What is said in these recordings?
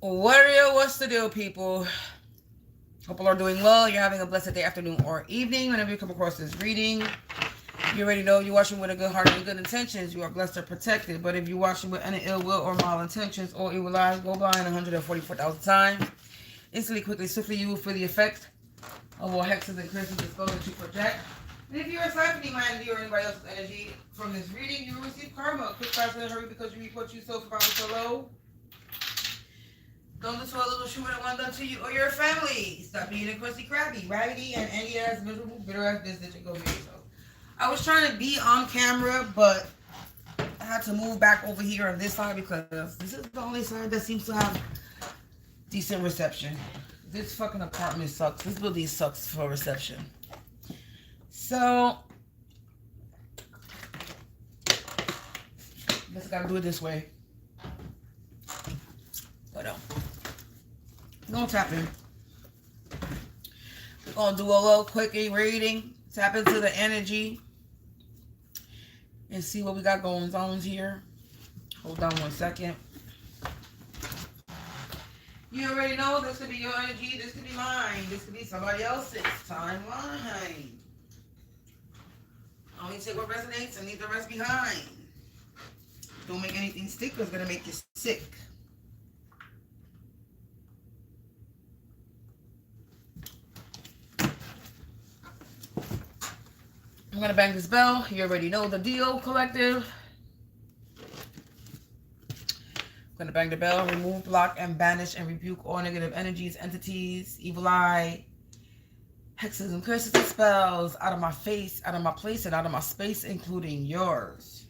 What's the deal, people? Hope all are doing well. You're having a blessed day, afternoon, or evening. Whenever you come across this reading, you already know you're watching with a good heart and good intentions. You are blessed or protected. But if you're watching with any ill will or malintentions or evil eyes, go blind 144,000 times. Instantly, quickly, swiftly, you will feel the effect of all hexes and curses and spells that you project. And if you're a siphoning humanity or anybody else's energy from this reading, you will receive karma. Quick, fast, and hurry because you reap what you sow for power so low. Don't listen to a little shooter that one done to you or your family. Stop being a crusty, crabby, raggedy, and angry ass, miserable, bitter ass business and go get yourself. I was trying to be on camera, but I had to move back over here on this side because this is the only side that seems to have decent reception. This fucking apartment sucks. This building sucks for reception. So, guess I gotta do it this way. But we're gonna tap in. We're gonna do a little quickie reading. Tap into the energy and see what we got going on here. Hold on 1 second. You already know this could be your energy, this could be mine, this could be somebody else's timeline. Only take what resonates and leave the rest behind. Don't make anything stick, it's gonna make you sick. I'm going to bang this bell. You already know the deal, collective. I'm going to bang the bell, remove, block, and banish and rebuke all negative energies, entities, evil eye, hexes and curses and spells out of my face, out of my place, and out of my space, including yours.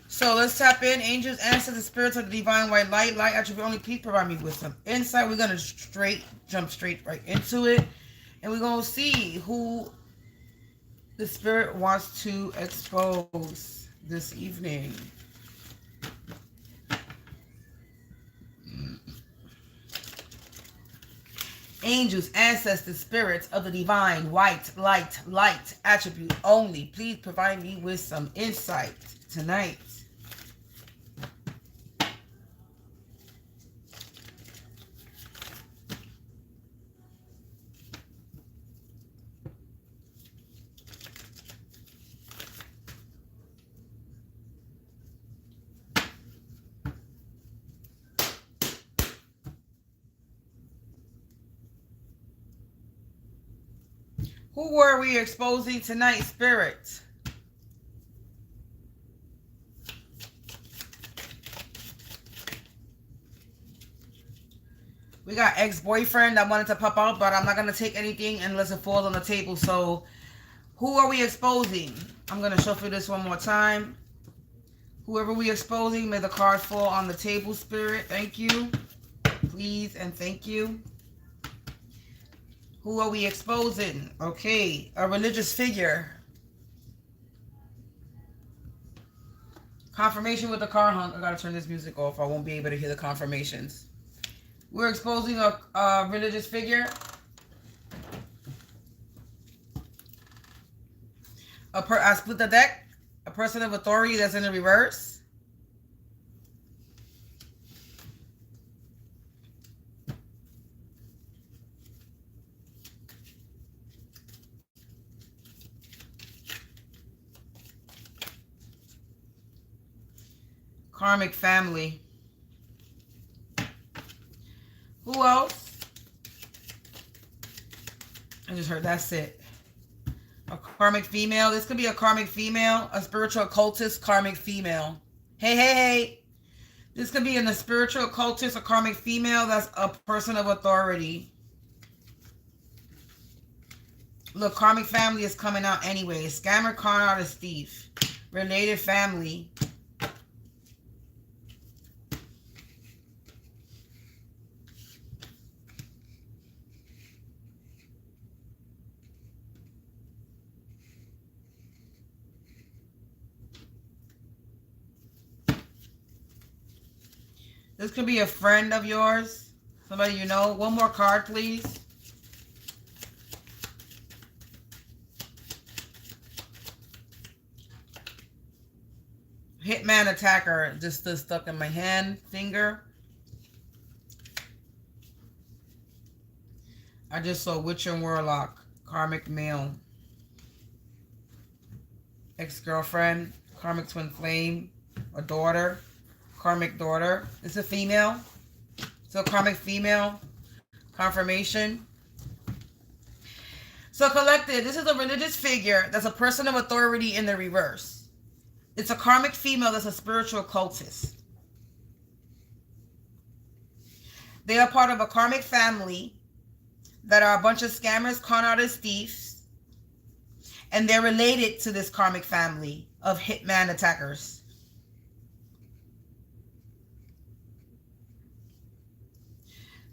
So let's tap in. Angels, ancestors, spirits of the divine white light. Light attribute only. Please provide me with some insight. We're going to jump straight right into it. And we're going to see who the spirit wants to expose this evening. Angels, ancestors, spirits of the divine white light attribute only. Please provide me with some insight tonight. Who were we exposing tonight, spirit? We got ex-boyfriend that wanted to pop out, but I'm not going to take anything unless it falls on the table. So, who are we exposing? I'm going to shuffle this one more time. Whoever we exposing, may the cards fall on the table, spirit. Thank you. Please and thank you. Who are we exposing? Okay, a religious figure. Confirmation with the car hunk. I gotta turn this music off. I won't be able to hear the confirmations. We're exposing a religious figure. I split the deck. A person of authority that's in the reverse. Karmic family. Who else? I just heard that's it. A karmic female. This could be a karmic female. A spiritual occultist karmic female. Hey. This could be in a spiritual occultist, a karmic female that's a person of authority. Look, karmic family is coming out anyway. Scammer, con artist, thief. Related family. This could be a friend of yours. Somebody you know. One more card, please. Hitman attacker just stood stuck in my hand, finger. I just saw witch and warlock, karmic male, ex-girlfriend, karmic twin flame, a daughter, karmic daughter. It's a female. So karmic female, confirmation. So collective, this is a religious figure that's a person of authority in the reverse. It's a karmic female that's a spiritual cultist. They are part of a karmic family that are a bunch of scammers, con artists, thieves. And they're related to this karmic family of hitman attackers.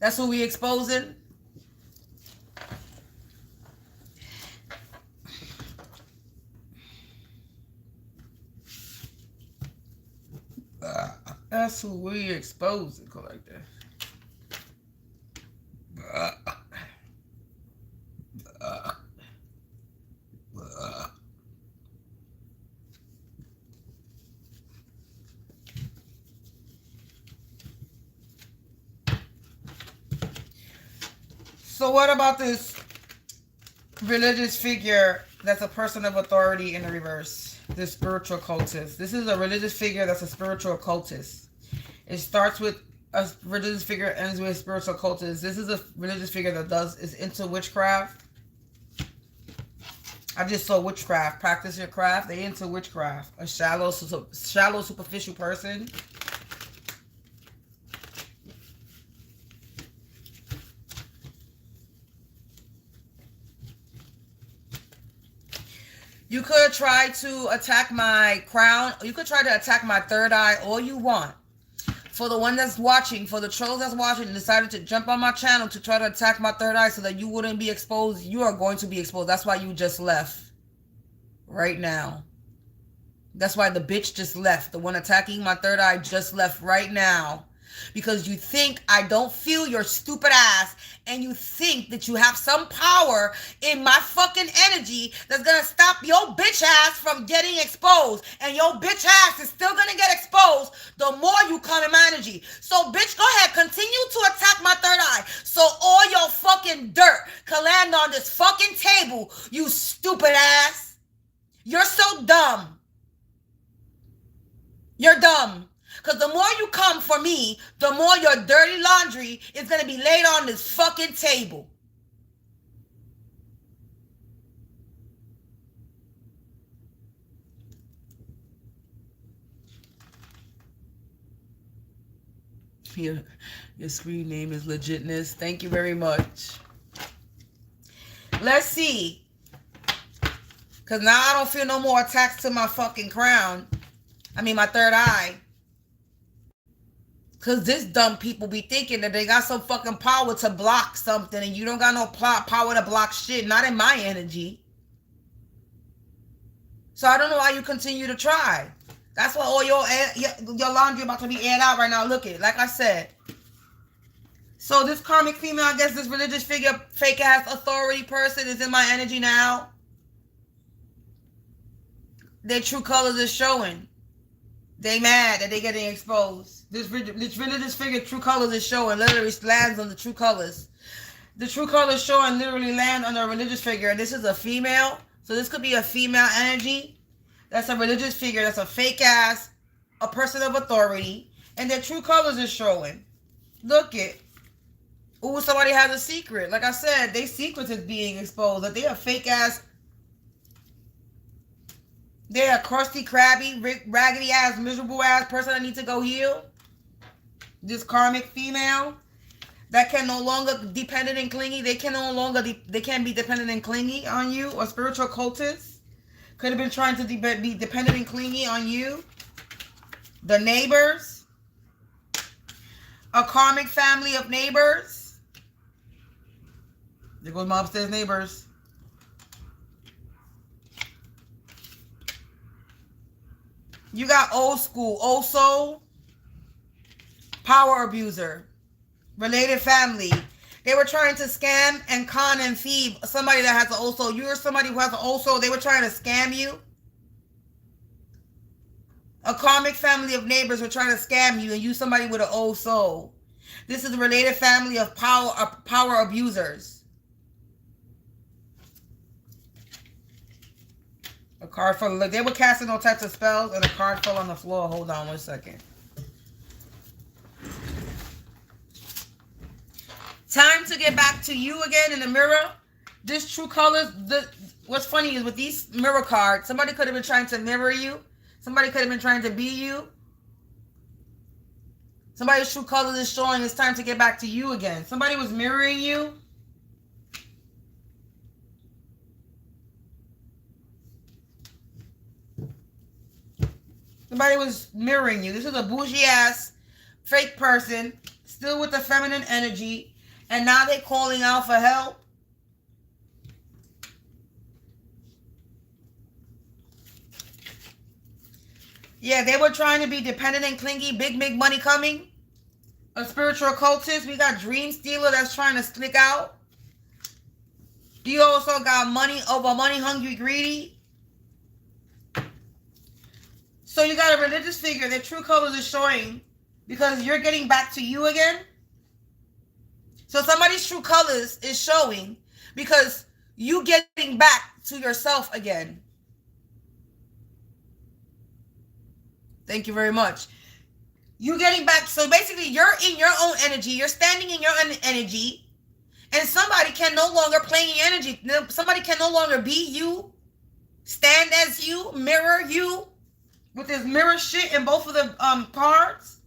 That's who we exposing. That's who we exposing, collective. So what about this religious figure that's a person of authority in the reverse? This spiritual cultist. This is a religious figure that's a spiritual cultist. It starts with a religious figure, ends with a spiritual cultist. This is a religious figure that is into witchcraft. I just saw witchcraft. Practice your craft. They into witchcraft. A shallow, superficial person. You could try to attack my crown. You could try to attack my third eye all you want. For the one that's watching, for the trolls that's watching and decided to jump on my channel to try to attack my third eye so that you wouldn't be exposed, you are going to be exposed. That's why you just left. Right now. That's why the bitch just left. The one attacking my third eye just left right now. Because you think I don't feel your stupid ass, and you think that you have some power in my fucking energy that's gonna stop your bitch ass from getting exposed, and your bitch ass is still gonna get exposed the more you come in my energy. So bitch, go ahead, continue to attack my third eye so all your fucking dirt can land on this fucking table, you stupid ass. You're so dumb. You're dumb. Because the more you come for me, the more your dirty laundry is going to be laid on this fucking table. Your screen name is Legitness. Thank you very much. Let's see. Because now I don't feel no more attacks to my fucking crown. I mean, my third eye. Because this dumb people be thinking that they got some fucking power to block something, and you don't got no power to block shit. Not in my energy. So I don't know why you continue to try. That's why all your laundry about to be aired out right now. Look it, like I said. So this karmic female, I guess this religious figure, fake ass authority person is in my energy now. Their true colors is showing. They mad that they getting exposed. This religious figure, true colors is showing. Literally lands on the true colors. The true colors showing literally land on a religious figure. And this is a female. So this could be a female energy. That's a religious figure. That's a fake ass. A person of authority. And their true colors is showing. Look it. Ooh, somebody has a secret. Like I said, their secret is being exposed. That they a fake ass. They're a crusty, crabby, raggedy ass, miserable ass person that needs to go heal. This karmic female that can no longer dependent and clingy. They can no longer they can't be dependent and clingy on you. Or spiritual cultists could have been trying to be dependent and clingy on you. The neighbors, a karmic family of neighbors. There goes my upstairs neighbors. You got old school, old soul. Power abuser. Related family. They were trying to scam and con and thieve somebody that has an old soul. You're somebody who has an old soul. They were trying to scam you. A karmic family of neighbors were trying to scam you, and you somebody with an old soul. This is a related family of power abusers. A card fell. Look, they were casting all types of spells, and a card fell on the floor. Hold on 1 second. Time to get back to you again in the mirror. This true colors. What's funny is with these mirror cards, somebody could have been trying to mirror you. Somebody could have been trying to be you. Somebody's true colors is showing it's time to get back to you again. Somebody was mirroring you. Somebody was mirroring you. This is a bougie ass fake person, still with the feminine energy, and now they're calling out for help. Yeah, they were trying to be dependent and clingy. Big money coming. A spiritual occultist. We got dream stealer that's trying to slick out. You also got money over money hungry greedy. So you got a religious figure that true colors is showing because you're getting back to you again. So somebody's true colors is showing because you getting back to yourself again. Thank you very much. You getting back. So basically, you're in your own energy. You're standing in your own energy. And somebody can no longer play in your energy. Somebody can no longer be you. Stand as you. Mirror you. With this mirror shit in both of the cards.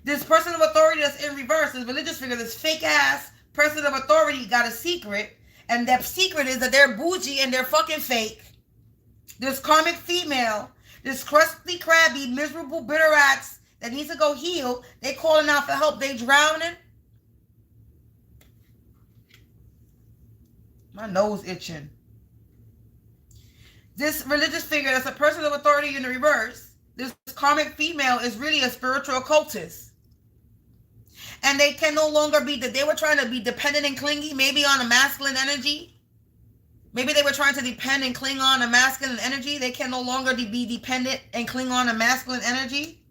This person of authority that's in reverse. This religious figure. This fake ass person of authority got a secret. And that secret is that they're bougie and they're fucking fake. This karmic female. This crusty, crabby, miserable, bitter ass that needs to go heal. They calling out for help. They drowning. My nose itching. This religious figure that's a person of authority in the reverse. This karmic female is really a spiritual occultist. And they can no longer be that they were trying to be dependent and clingy, maybe on a masculine energy. Maybe they were trying to depend and cling on a masculine energy. They can no longer be dependent and cling on a masculine energy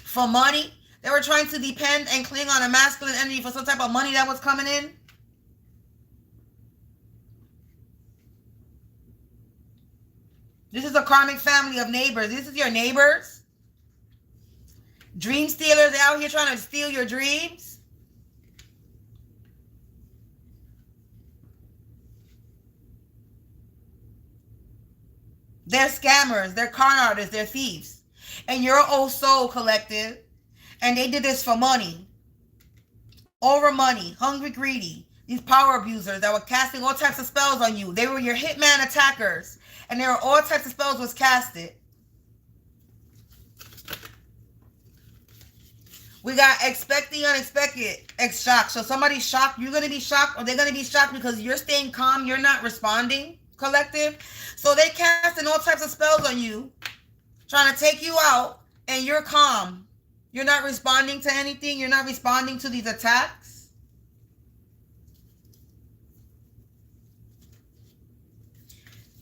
for money. They were trying to depend and cling on a masculine energy for some type of money that was coming in. This is a karmic family of neighbors. This is your neighbors. Dream stealers out here trying to steal your dreams. They're scammers. They're con artists. They're thieves. And you're an old soul collective. And they did this for money. Over money. Hungry, greedy. These power abusers that were casting all types of spells on you. They were your hitman attackers. And there were all types of spells was casted. We got expect the unexpected. Shock. So somebody's shocked. You're going to be shocked. Or they're going to be shocked because you're staying calm. You're not responding. Collective. So they casting all types of spells on you. Trying to take you out. And you're calm. You're not responding to anything. You're not responding to these attacks.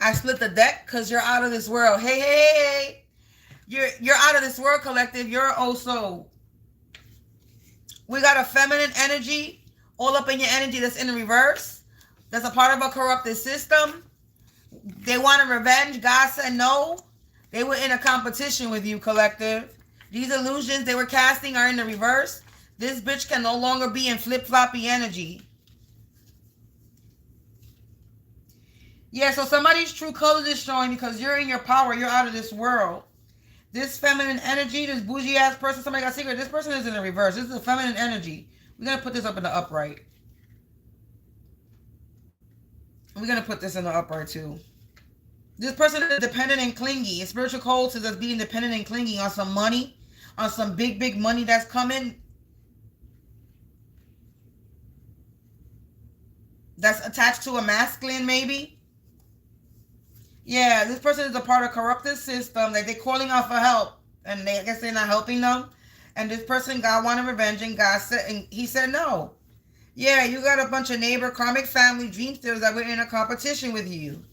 I split the deck because you're out of this world. Hey. You're out of this world, collective. You're also. We got a feminine energy. All up in your energy that's in the reverse. That's a part of a corrupted system. They wanted revenge. God said no. They were in a competition with you, collective. These illusions they were casting are in the reverse. This bitch can no longer be in flip-floppy energy. Yeah, so somebody's true colors is showing because you're in your power. You're out of this world. This feminine energy, this bougie ass person, somebody got secret. This person is in the reverse. This is a feminine energy. We're going to put this up in the upright. We're going to put this in the upright too. This person is dependent and clingy. A spiritual cult is being dependent and clingy on some money. On some big money that's coming. That's attached to a masculine maybe. Yeah, this person is a part of a corrupted system. Like they're calling out for help. And I guess they're not helping them. And this person, God wanted revenge, and God said, and he said no. Yeah, you got a bunch of neighbor, karmic family, dream stealers that were in a competition with you.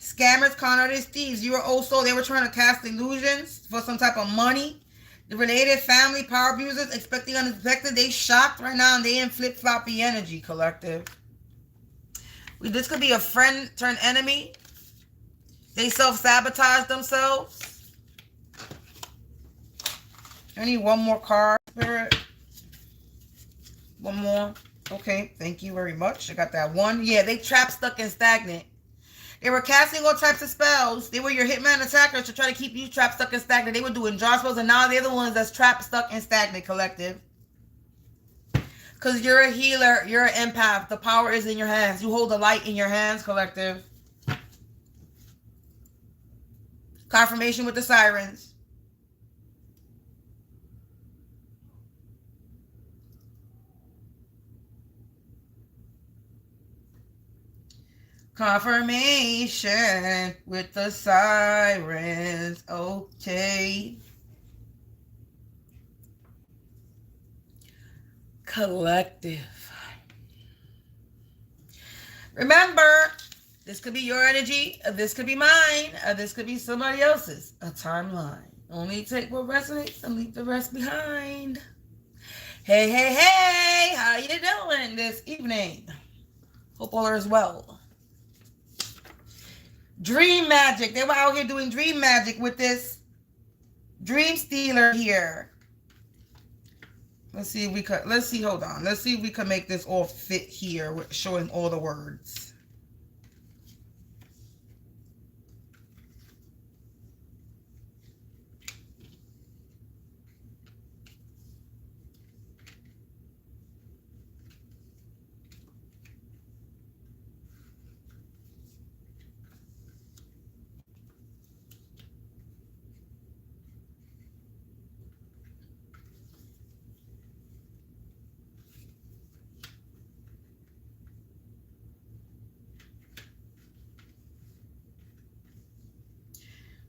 Scammers, con artists, thieves. You were also, they were trying to cast illusions for some type of money. The related family, power abusers, expecting unexpected. They shocked right now, and they in flip-floppy energy, collective. This could be a friend turned enemy. They self-sabotage themselves. I need one more card, Spirit. One more. Okay, thank you very much. I got that one. Yeah, they trapped, stuck, and stagnant. They were casting all types of spells. They were your hitman attackers to try to keep you trapped, stuck, and stagnant. They were doing draw spells, and now they're the ones that's trapped, stuck, and stagnant, collective. Because you're a healer. You're an empath. The power is in your hands. You hold the light in your hands, collective. Confirmation with the sirens. Confirmation with the sirens. Okay. Collective. Remember, this could be your energy. This could be mine. This could be somebody else's. A timeline. Only take what resonates and leave the rest behind. Hey, hey, hey. How you doing this evening? Hope all is well. Dream magic. They were out here doing dream magic with this dream stealer here. Let's see if we could, hold on. Let's see if we can make this all fit here with showing all the words.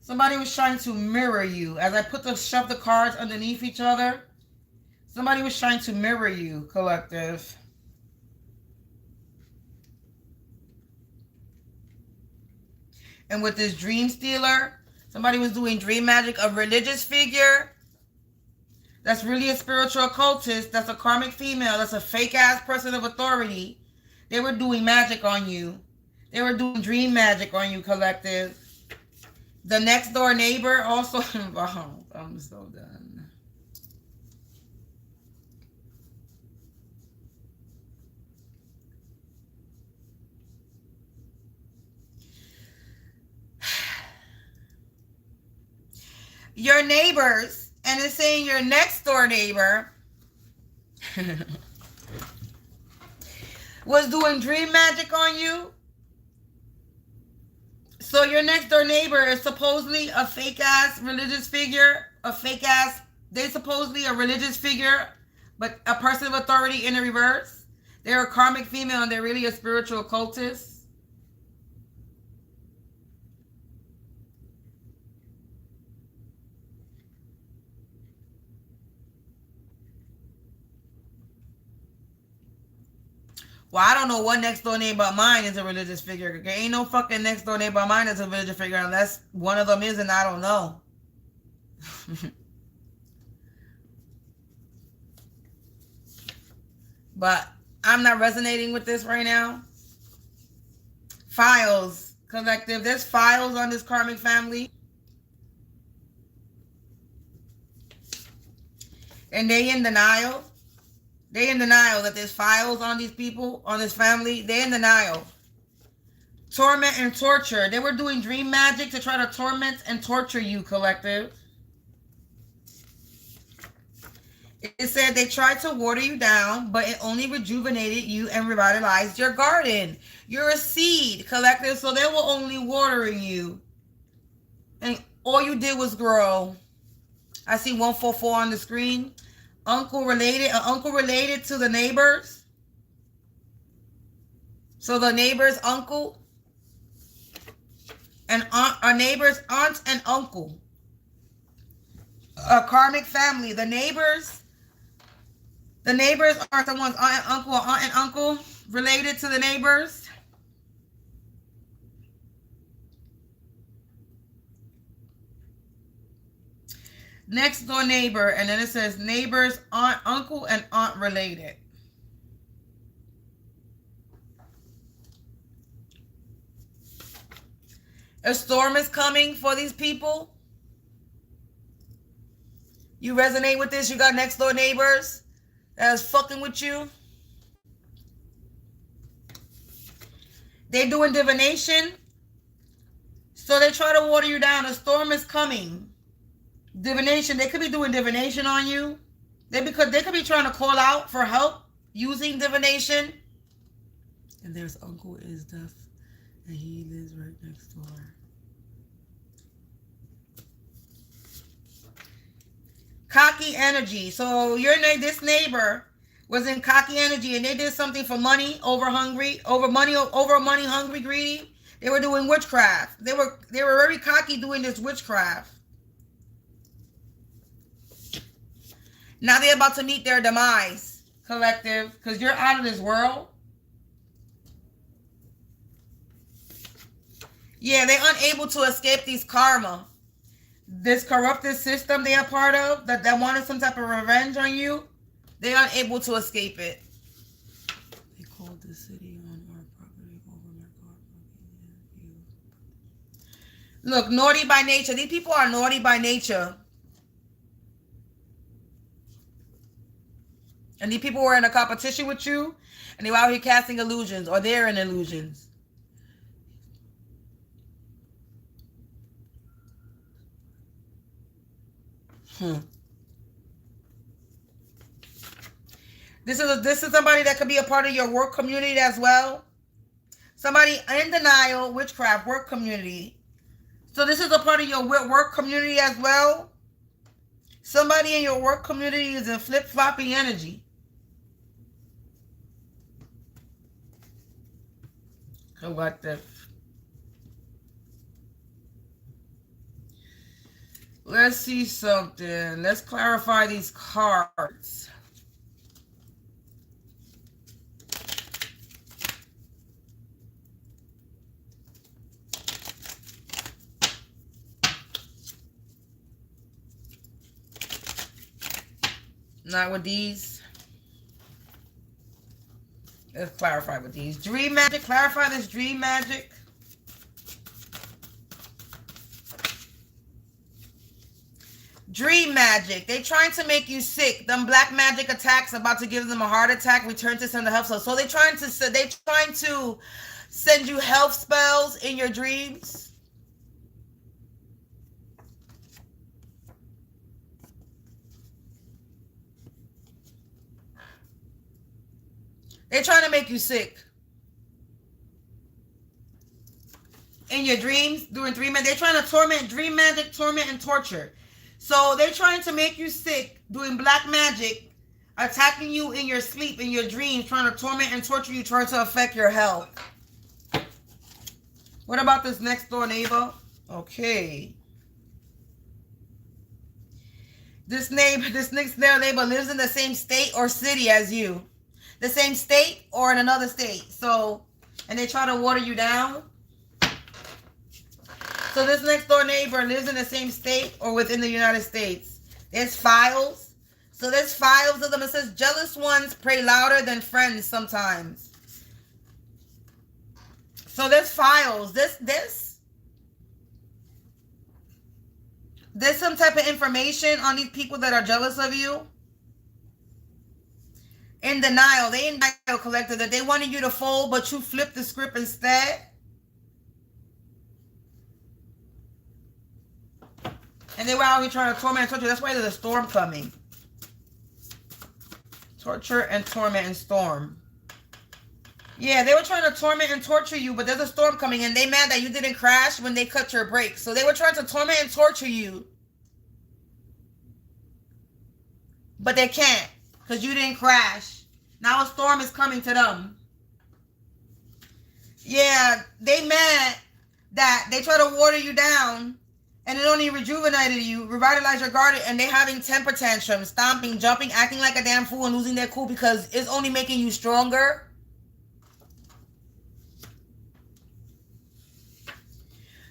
Somebody was trying to mirror you. As I shove the cards underneath each other, somebody was trying to mirror you, collective. And with this dream stealer, somebody was doing dream magic. A religious figure that's really a spiritual occultist, that's a karmic female, that's a fake-ass person of authority. They were doing magic on you. They were doing dream magic on you, collective. The next door neighbor also involved. I'm so done. Your neighbors, and it's saying your next door neighbor was doing dream magic on you. So your next door neighbor is supposedly a fake ass religious figure, they supposedly a religious figure, but a person of authority in the reverse. They're a karmic female and they're really a spiritual occultist. Well, I don't know what next door neighbor of mine is a religious figure. There ain't no fucking next door neighbor of mine is a religious figure unless one of them is, and I don't know. But I'm not resonating with this right now. Files, collective. There's files on this karmic family. And they in denial. They in denial that there's files on these people, on this family. They're in denial. Torment and torture. They were doing dream magic to try to torment and torture you, collective. It said they tried to water you down, but it only rejuvenated you and revitalized your garden. You're a seed, collective, so they were only watering you. And all you did was grow. I see 144 on the screen. Uncle related to the neighbors. So the neighbor's uncle and aunt, our neighbor's aunt and uncle. A karmic family. The neighbors. The neighbors are someone's aunt and uncle or aunt and uncle related to the neighbors. Next door neighbor, and then it says neighbors, aunt, uncle, and aunt related. A storm is coming for these people. You resonate with this? You got next door neighbors that's fucking with you. They're doing divination. So they try to water you down. A storm is coming. Divination. They could be doing divination on you. They could be trying to call out for help using divination. And there's Uncle is deaf. And he lives right next door. Cocky energy. So this neighbor was in cocky energy, and they did something for money, over money hungry, greedy. They were doing witchcraft. They were very cocky doing this witchcraft. Now they're about to meet their demise, collective, because you're out of this world. Yeah, they're unable to escape these karma. This corrupted system they are part of, that wanted some type of revenge on you, they're unable to escape it. They called the city on our property over my God. Look, naughty by nature. These people are naughty by nature. And these people were in a competition with you, and they were out here casting illusions, or they're in illusions. This is somebody that could be a part of your work community as well. Somebody in denial, witchcraft, work community. So this is a part of your work community as well. Somebody in your work community is in flip-flopping energy. Collective. Let's see something. Let's clarify these cards. Not with these. Let's clarify with these. Dream magic. Clarify this dream magic. Dream magic. They trying to make you sick. Them black magic attacks about to give them a heart attack. Return to send the health spells. So they trying to send you health spells in your dreams. They're trying to make you sick. In your dreams, doing dream magic. They're trying to torment, dream magic, torment, and torture. So they're trying to make you sick, doing black magic, attacking you in your sleep, in your dreams, trying to torment and torture you, trying to affect your health. What about this next door neighbor? Okay. This next door neighbor lives in the same state or city as you. The same state or in another state. So, and they try to water you down. So this next door neighbor lives in the same state or within the United States. There's files. So there's files of them. It says jealous ones pray louder than friends sometimes. So there's files. There's some type of information on these people that are jealous of you. In denial. They in denial, collective, that they wanted you to fold, but you flipped the script instead. And they were out here trying to torment and torture. That's why there's a storm coming. Torture and torment and storm. Yeah, they were trying to torment and torture you, but there's a storm coming, and they mad that you didn't crash when they cut your brakes. So they were trying to torment and torture you. But they can't, because you didn't crash. Now a storm is coming to them. Yeah, they mad that they try to water you down And it only rejuvenated you, revitalized your garden, and they having temper tantrums, stomping, jumping, acting like a damn fool and losing their cool because it's only making you stronger.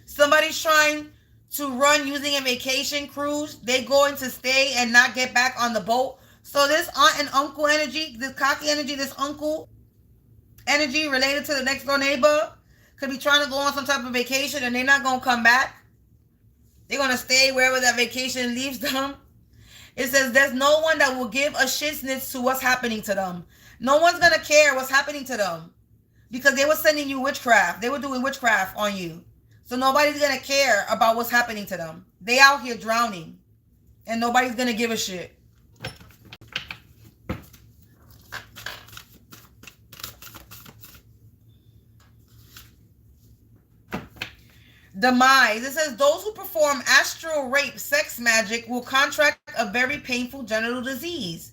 Somebody's trying to run using a vacation cruise. They're going to stay and not get back on the boat. So this aunt and uncle energy, this cocky energy, this uncle energy related to the next door neighbor could be trying to go on some type of vacation and they're not going to come back. They're going to stay wherever that vacation leaves them. It says there's no one that will give a shitsnitz to what's happening to them. No one's going to care what's happening to them because they were sending you witchcraft. They were doing witchcraft on you. So nobody's going to care about what's happening to them. They out here drowning and nobody's going to give a shit. Demise. It says those who perform astral rape, sex magic will contract a very painful genital disease.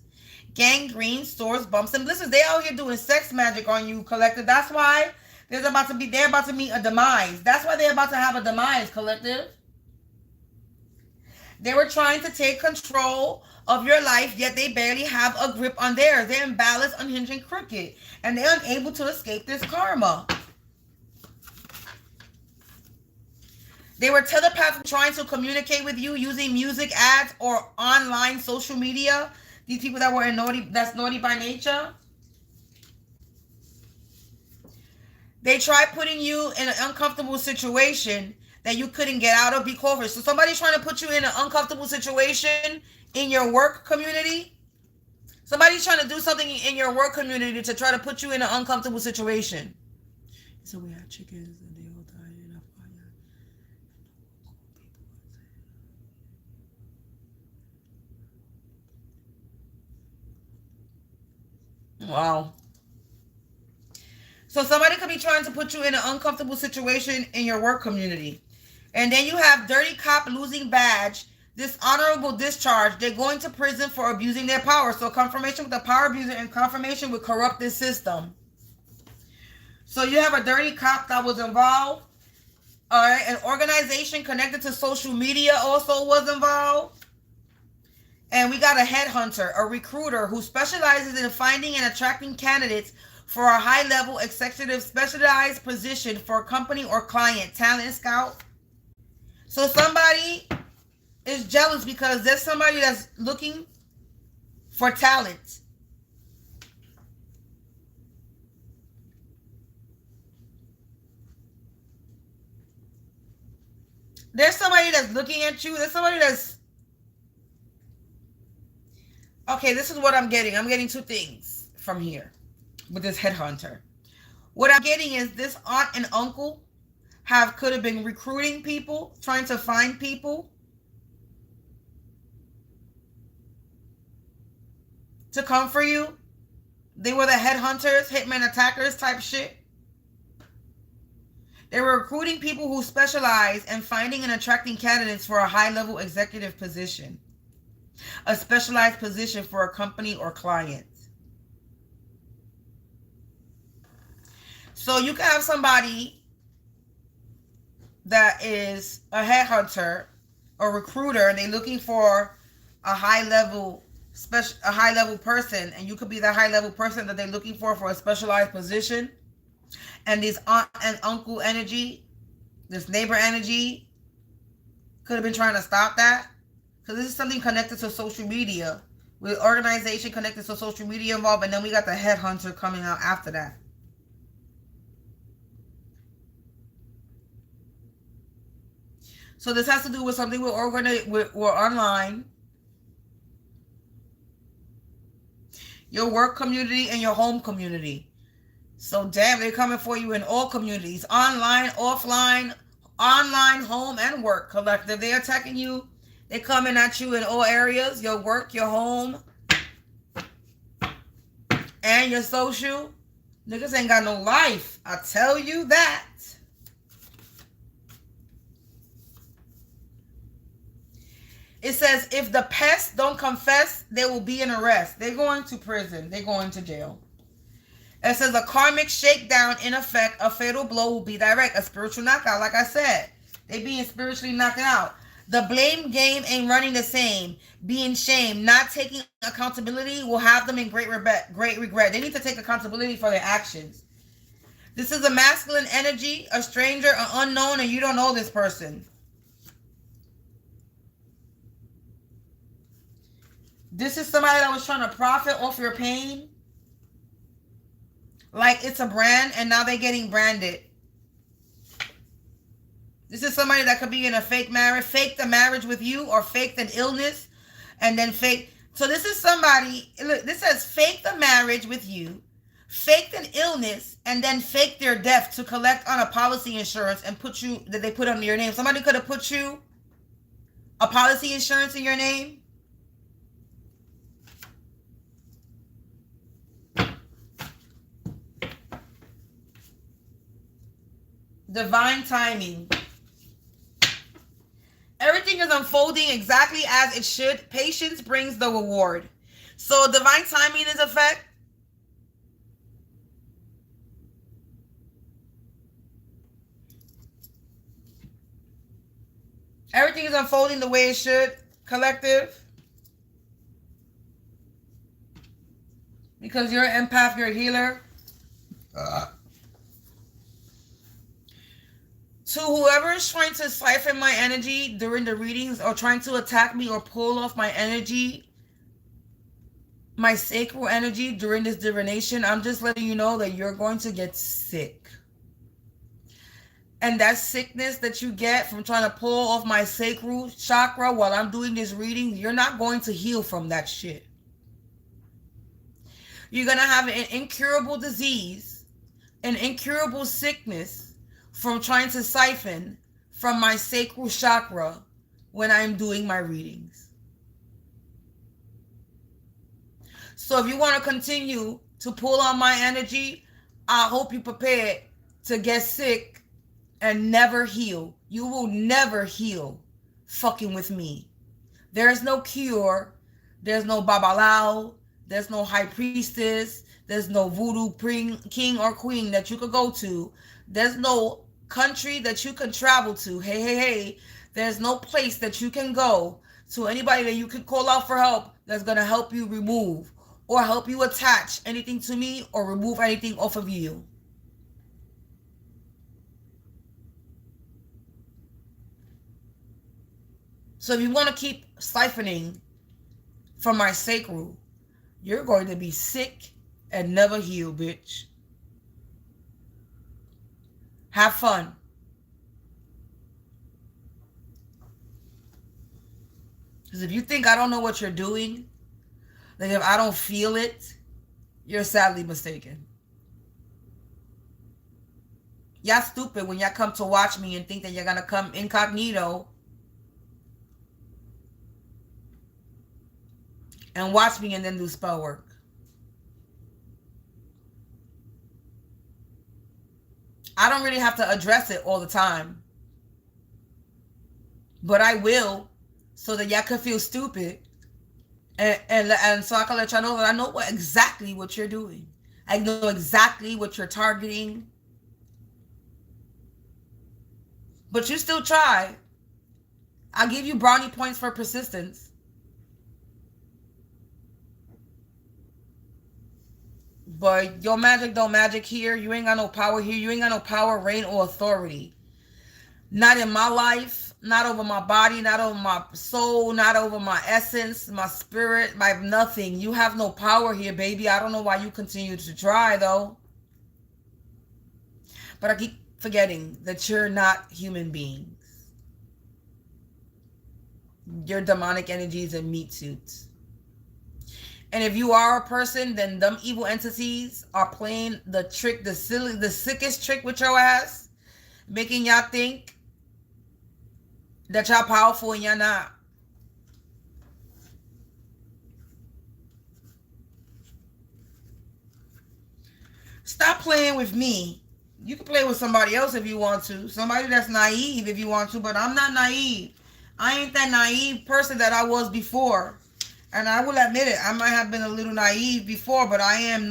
Gangrene, sores, bumps, and blisters. They out here doing sex magic on you, collective. That's why they're about to meet a demise. That's why they're about to have a demise, collective. They were trying to take control of your life, yet they barely have a grip on theirs. They're imbalanced, unhinged, and crooked, and they're unable to escape this karma. They were telepathically trying to communicate with you using music, ads, or online social media. These people that were that's naughty by nature. They tried putting you in an uncomfortable situation that you couldn't get out of. Be cautious. So somebody's trying to put you in an uncomfortable situation in your work community. Somebody's trying to do something in your work community to try to put you in an uncomfortable situation. So we had chickens. Wow. So somebody could be trying to put you in an uncomfortable situation in your work community. And then you have dirty cop losing badge, dishonorable discharge. They're going to prison for abusing their power. So confirmation with the power abuser and confirmation with corrupt this system. So you have a dirty cop that was involved. All right. An organization connected to social media also was involved. And we got a headhunter, a recruiter who specializes in finding and attracting candidates for a high-level executive specialized position for a company or client, talent scout. So somebody is jealous because there's somebody that's looking for talent. There's somebody that's looking at you. There's somebody that's... Okay, this is what I'm getting. I'm getting two things from here with this headhunter. What I'm getting is this aunt and uncle could have been recruiting people, trying to find people to come for you. They were the headhunters, hitmen, attackers type shit. They were recruiting people who specialize in finding and attracting candidates for a high-level executive position. A specialized position for a company or client. So you can have somebody that is a headhunter or recruiter and they're looking for a high-level person, and you could be the high-level person that they're looking for a specialized position. And this aunt and uncle energy, this neighbor energy could have been trying to stop that. So this is something connected to social media, with organization connected to social media involved, and then we got the headhunter coming out after that. So this has to do with something we're online. Your work community and your home community. So damn, they're coming for you in all communities. Online, offline, online, home, and work collective. They're attacking you. They're coming at you in all areas. Your work, your home, and your social. Niggas ain't got no life. I tell you that. It says, if the pests don't confess, there will be an arrest. They're going to prison. They're going to jail. It says, a karmic shakedown in effect, a fatal blow will be direct. A spiritual knockout, like I said. They being spiritually knocked out. The blame game ain't running the same. Being shamed, not taking accountability will have them in great regret. They need to take accountability for their actions. This is a masculine energy, a stranger, an unknown, and you don't know this person. This is somebody that was trying to profit off your pain. Like it's a brand, and now they're getting branded. This is somebody that could be in a fake marriage, fake the marriage with you, or fake an illness, and then fake. So this is somebody, look, this says fake the marriage with you, fake an illness, and then fake their death to collect on a policy insurance and put you, that they put under your name. Somebody could have put you a policy insurance in your name. Divine timing. Everything is unfolding exactly as it should. Patience brings the reward. So divine timing is effect. Everything is unfolding the way it should. Collective. Because you're an empath, you're a healer. To whoever is trying to siphon my energy during the readings or trying to attack me or pull off my energy, my sacral energy during this divination, I'm just letting you know that you're going to get sick. And that sickness that you get from trying to pull off my sacral chakra while I'm doing this reading, you're not going to heal from that shit. You're going to have an incurable disease, an incurable sickness, from trying to siphon from my sacral chakra when I'm doing my readings. So if you want to continue to pull on my energy, I hope you're prepared to get sick and never heal. You will never heal fucking with me. There's no cure. There's no babalao. There's no high priestess. There's no voodoo king or queen that you could go to. There's no country that you can travel to. Hey. There's no place that you can go to, anybody that you can call out for help that's going to help you remove or help you attach anything to me or remove anything off of you. So if you want to keep siphoning from my sacral, you're going to be sick and never heal, bitch. Have fun. Because if you think I don't know what you're doing, then if I don't feel it, you're sadly mistaken. Y'all stupid when y'all come to watch me and think that you're going to come incognito and watch me and then do spell work. I don't really have to address it all the time. But I will, so that y'all can feel stupid. And so I can let y'all know that I know exactly what you're doing. I know exactly what you're targeting. But you still try. I'll give you brownie points for persistence. But your magic don't magic here. You ain't got no power here. You ain't got no power, reign, or authority. Not in my life. Not over my body. Not over my soul. Not over my essence. My spirit. My nothing. You have no power here, baby. I don't know why you continue to try, though. But I keep forgetting that you're not human beings. You're demonic energies and meat suits. And if you are a person, then them evil entities are playing the trick, the sickest trick with your ass, making y'all think that y'all powerful and y'all not. Stop playing with me. You can play with somebody else if you want to. Somebody that's naive if you want to, but I'm not naive. I ain't that naive person that I was before. And I will admit it, I might have been a little naive before, but I am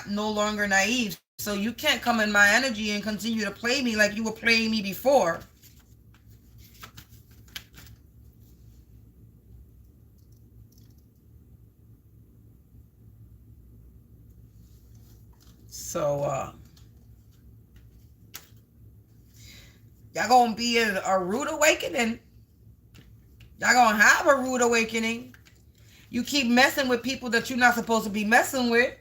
no longer naive. So you can't come in my energy and continue to play me like you were playing me before. So, y'all gonna be in a rude awakening. Y'all gonna have a rude awakening. You keep messing with people that you're not supposed to be messing with.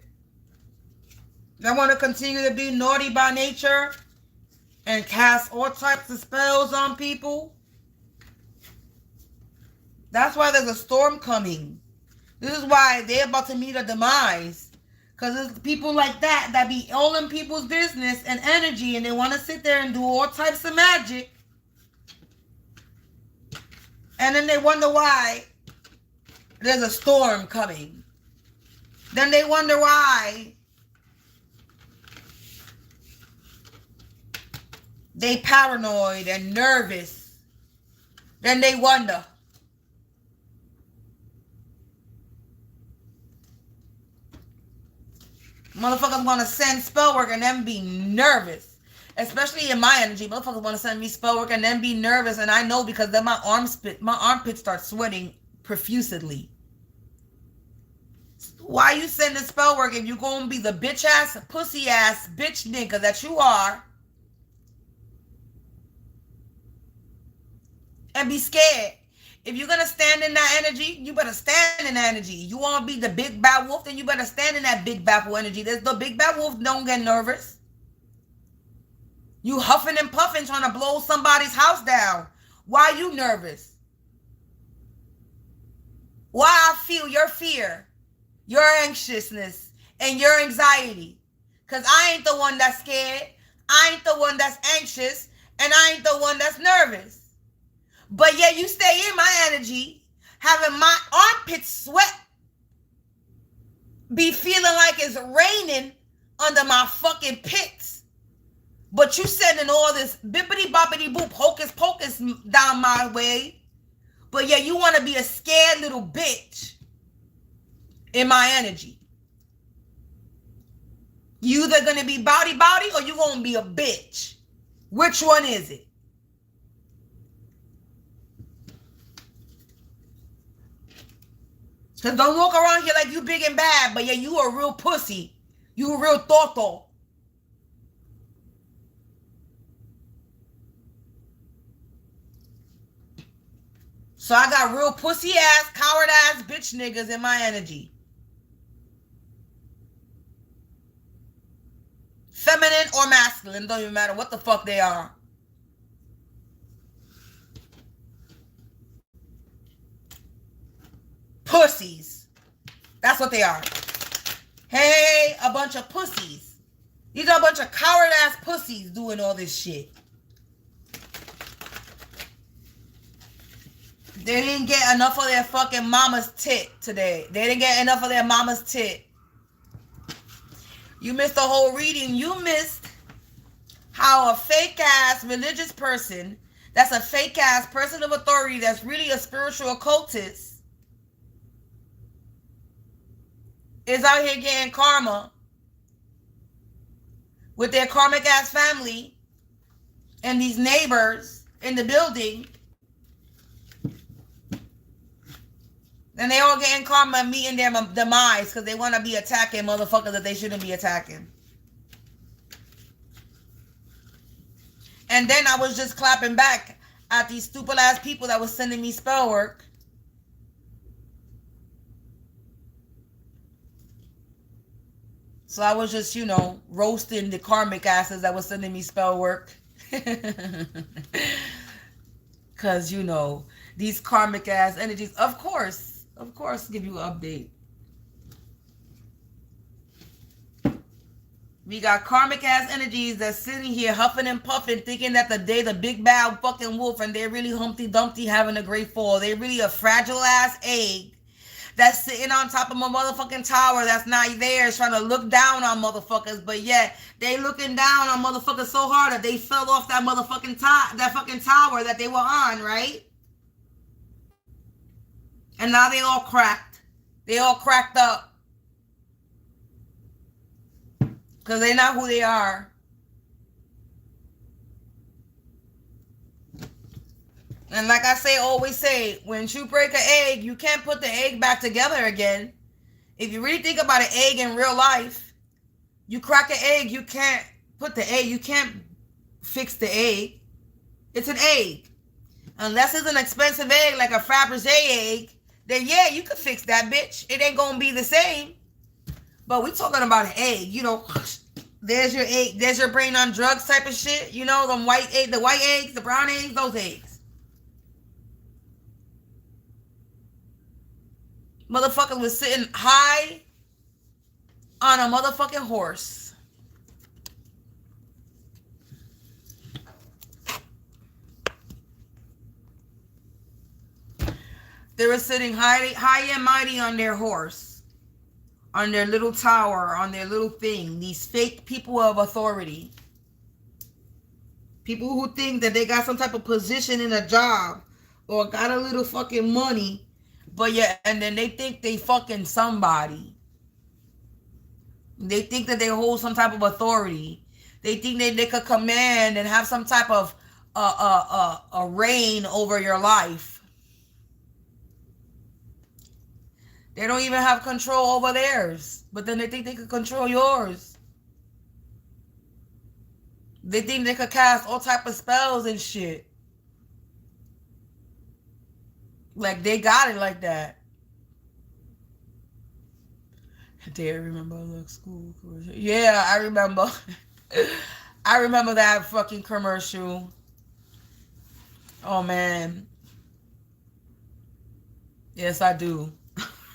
Y'all want to continue to be naughty by nature and cast all types of spells on people. That's why there's a storm coming. This is why they're about to meet a demise. Because it's people like that be all in people's business and energy, and they want to sit there and do all types of magic. And then they wonder why there's a storm coming. Then they wonder why they paranoid and nervous. Then they wonder. Motherfuckers want to send spell work and then be nervous. Especially in my energy. Motherfuckers want to send me spell work and then be nervous. And I know because then my armpits start sweating profusely. Why you sending spell work if you gonna be the bitch ass, pussy ass, bitch nigga that you are? And be scared. If you're going to stand in that energy, you better stand in that energy. You want to be the big bad wolf, then you better stand in that big bad wolf energy. The big bad wolf don't get nervous. You huffing and puffing trying to blow somebody's house down. Why you nervous? Why I feel your fear, your anxiousness, and your anxiety. Because I ain't the one that's scared. I ain't the one that's anxious. And I ain't the one that's nervous. But yet you stay in my energy, having my armpits sweat, be feeling like it's raining under my fucking pits. But you sending all this bippity boppity boop hocus pocus down my way. But yet you want to be a scared little bitch in my energy. You either going to be body or you going to be a bitch. Which one is it? Because don't walk around here like you big and bad, but yeah, you a real pussy. You a real toto. So I got real pussy ass, coward ass bitch niggas in my energy. Feminine or masculine, don't even matter what the fuck they are. Pussies. That's what they are. Hey, a bunch of pussies. These are a bunch of coward ass pussies doing all this shit. They didn't get enough of their fucking mama's tit today. They didn't get enough of their mama's tit. You missed the whole reading. You missed how a fake ass religious person, that's a fake ass person of authority, that's really a spiritual occultist, is out here getting karma with their karmic ass family and these neighbors in the building. And they all getting karma and meeting their demise because they want to be attacking motherfuckers that they shouldn't be attacking. And then I was just clapping back at these stupid ass people that was sending me spell work. So I was just, roasting the karmic asses that was sending me spell work. Because, these karmic ass energies, of course, give you an update. We got karmic ass energies that's sitting here huffing and puffing, thinking that the big bad fucking wolf, and they're really Humpty Dumpty having a great fall. They're really a fragile ass egg that's sitting on top of a motherfucking tower that's not theirs, trying to look down on motherfuckers, but yet they looking down on motherfuckers so hard that they fell off that motherfucking that fucking tower that they were on, right? And now they all cracked. They all cracked up. Because they're not who they are. And like I always say, when you break an egg, you can't put the egg back together again. If you really think about an egg in real life, You crack an egg, you can't put the egg, you can't fix the egg. It's an egg. Unless it's an expensive egg like a Fabergé egg, then yeah, you could fix that bitch. It ain't gonna be the same. But we talking about an egg, you know. There's your egg, there's your brain on drugs type of shit. You know, them white egg, the white eggs, the brown eggs, those eggs. Motherfuckers was sitting high on a motherfucking horse. They were sitting high and mighty on their horse, on their little tower, on their little thing. These fake people of authority. People who think that they got some type of position in a job or got a little fucking money, but yeah, and then they think they fucking somebody. They think that they hold some type of authority. They think they could command and have some type of a reign over your life. They don't even have control over theirs, but then they think they could control yours. They think they could cast all type of spells and shit. Like they got it like that. Do I remember like school commercial? Yeah, I remember. I remember that fucking commercial. Oh man. Yes, I do.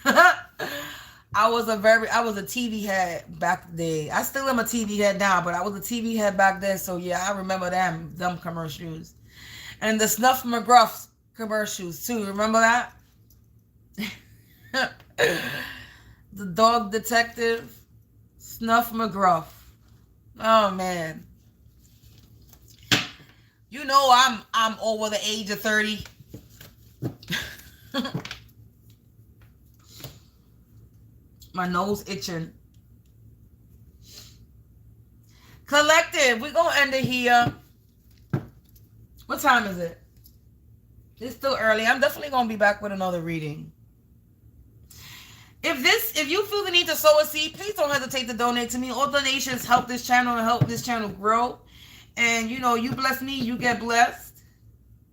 I was a TV head back then. I still am a TV head now, but I was a TV head back then. So yeah, I remember them commercials. And the Snuff McGruff commercials too. Remember that? The dog detective, Snuff McGruff. Oh man. You know I'm over the age of 30. My nose itching. Collective, we're going to end it here. What time is it? It's still early. I'm definitely going to be back with another reading. If you feel the need to sow a seed, please don't hesitate to donate to me. All donations help this channel and help this channel grow. And, you know, you bless me, you get blessed.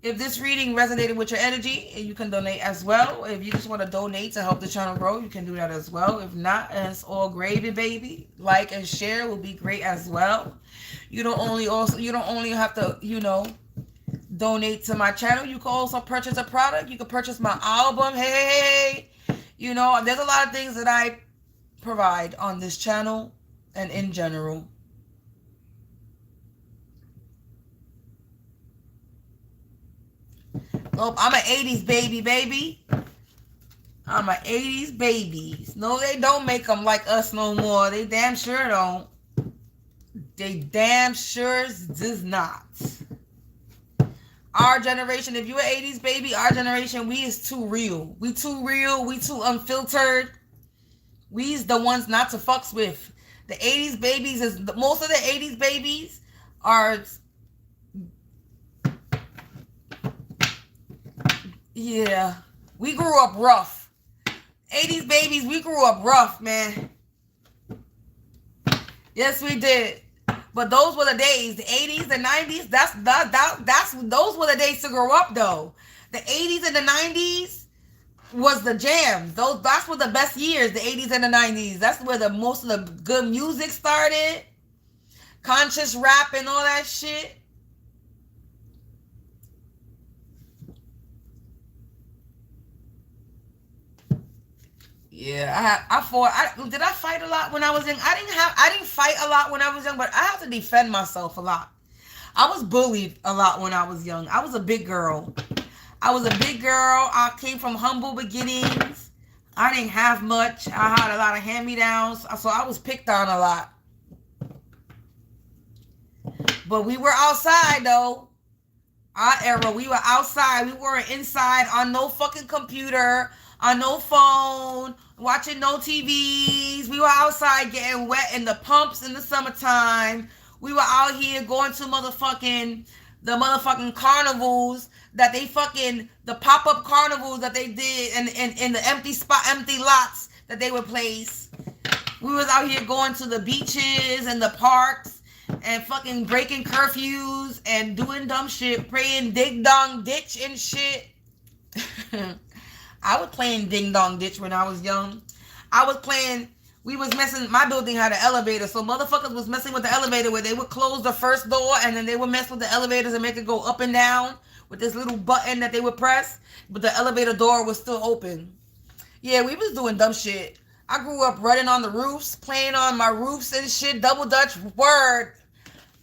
If this reading resonated with your energy, you can donate as well. If you just want to donate to help the channel grow, you can do that as well. If not, it's all gravy, baby. Like and share will be great as well. You don't only have to, you know, donate to my channel. You can also purchase a product. You can purchase my album. Hey, you know, there's a lot of things that I provide on this channel and in general. Oh, I'm an 80s baby. I'm an 80s babies. No, they don't make them like us no more. They damn sure don't. They damn sure does not. Our generation, if you're an 80s baby, our generation, we is too real. We too real. We too unfiltered. We's the ones not to fucks with. The 80s babies most of the 80s babies are... Yeah, we grew up rough. 80s babies, we grew up rough, man. Yes, we did. But those were the days. The 80s, the 90s, those were the days to grow up, though. The 80s and the 90s was the jam. That's were the best years, the 80s and the 90s. That's where most of the good music started. Conscious rap and all that shit. Yeah, did I fight a lot when I was young? I didn't fight a lot when I was young, but I had to defend myself a lot. I was bullied a lot when I was young. I was a big girl. I came from humble beginnings. I didn't have much. I had a lot of hand-me-downs, so I was picked on a lot. But we were outside, though. Our era, we were outside. We weren't inside on no fucking computer, on no phone, watching no TVs. We were outside getting wet in the pumps in the summertime. We were out here going to the motherfucking carnivals that they fucking, the pop-up carnivals that they did in the empty lots that they would place. We was out here going to the beaches and the parks and fucking breaking curfews and doing dumb shit, praying ding dong ditch and shit. I was playing ding dong ditch when I was young. We was messing, my building had an elevator, so motherfuckers was messing with the elevator where they would close the first door and then they would mess with the elevators and make it go up and down with this little button that they would press, but the elevator door was still open. Yeah, we was doing dumb shit. I grew up running on the roofs, playing on my roofs and shit, double dutch, word.